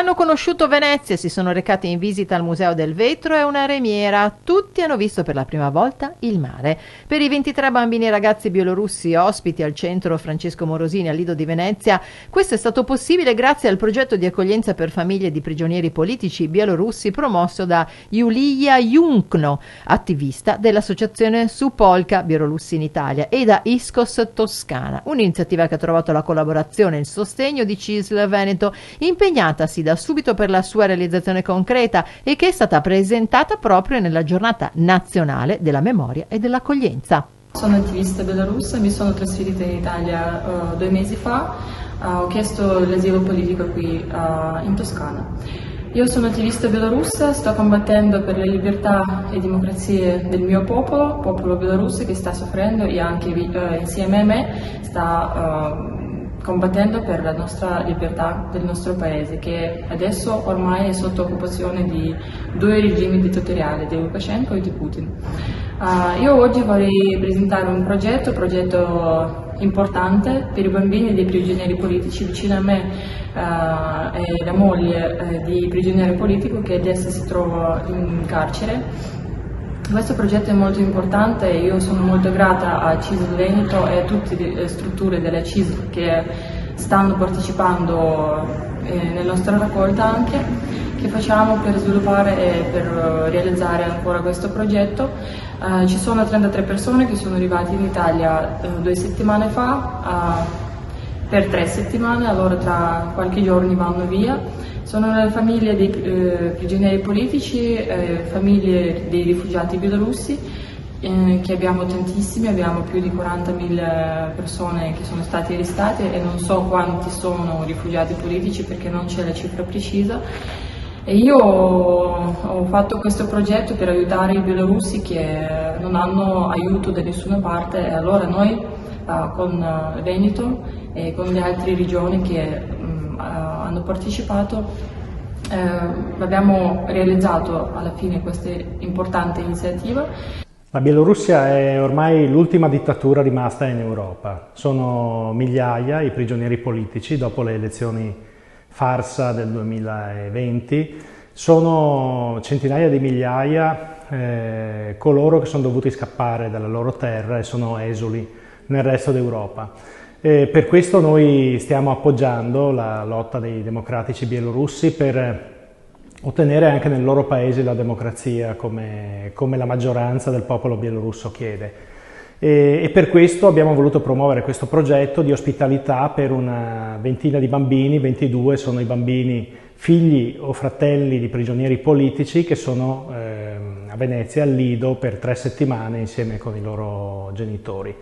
Hanno conosciuto Venezia, si sono recati in visita al Museo del Vetro e una remiera. Tutti hanno visto per la prima volta il mare. Per i 23 bambini e ragazzi bielorussi ospiti al centro Francesco Morosini al Lido di Venezia, questo è stato possibile grazie al progetto di accoglienza per famiglie di prigionieri politici bielorussi promosso da Yulia Junkno, attivista dell'associazione Supolka Bielorussi in Italia, e da Iskos Toscana, un'iniziativa che ha trovato la collaborazione e il sostegno di CISL Veneto, impegnatasi da subito per la sua realizzazione concreta e che è stata presentata proprio nella giornata nazionale della memoria e dell'accoglienza. Sono attivista bielorussa, mi sono trasferita in Italia 2 mesi fa, ho chiesto l'asilo politico qui in Toscana. Io sono attivista bielorussa, sto combattendo per le libertà e democrazie del mio popolo bielorusso che sta soffrendo e anche insieme a me sta combattendo per la nostra libertà del nostro paese, che adesso ormai è sotto occupazione di 2 regimi dittatoriali, di Lukashenko e di Putin. Io oggi vorrei presentare un progetto importante per i bambini dei prigionieri politici. Vicino a me è la moglie di prigioniero politico che adesso si trova in carcere. Questo progetto è molto importante e io sono molto grata a CISL Veneto e a tutte le strutture della CISL che stanno partecipando nella nostra raccolta anche, che facciamo per sviluppare e per realizzare ancora questo progetto. Ci sono 33 persone che sono arrivate in Italia 2 settimane fa, per 3 settimane, allora tra qualche giorno vanno via. Sono le famiglie dei prigionieri politici, famiglie dei rifugiati bielorussi, che abbiamo tantissimi, abbiamo più di 40.000 persone che sono state arrestate e non so quanti sono rifugiati politici perché non c'è la cifra precisa. E io ho fatto questo progetto per aiutare i bielorussi che non hanno aiuto da nessuna parte, e allora noi con Veneto e con le altre regioni che hanno partecipato abbiamo realizzato alla fine questa importante iniziativa. La Bielorussia è ormai l'ultima dittatura rimasta in Europa. Sono migliaia i prigionieri politici dopo le elezioni farsa del 2020. Sono centinaia di migliaia coloro che sono dovuti scappare dalla loro terra e sono esuli nel resto d'Europa. Per questo noi stiamo appoggiando la lotta dei democratici bielorussi per ottenere anche nel loro paese la democrazia come la maggioranza del popolo bielorusso chiede. E per questo abbiamo voluto promuovere questo progetto di ospitalità per una ventina di bambini, 22 sono i bambini figli o fratelli di prigionieri politici che sono a Venezia al Lido per 3 settimane insieme con i loro genitori.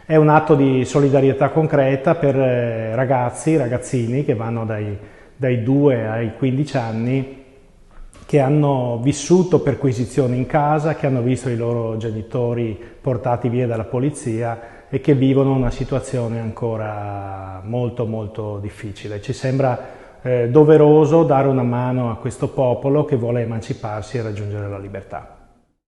È un atto di solidarietà concreta per ragazzini che vanno dai 2 ai 15 anni, che hanno vissuto perquisizioni in casa, che hanno visto i loro genitori portati via dalla polizia e che vivono una situazione ancora molto molto difficile. Ci sembra doveroso dare una mano a questo popolo che vuole emanciparsi e raggiungere la libertà.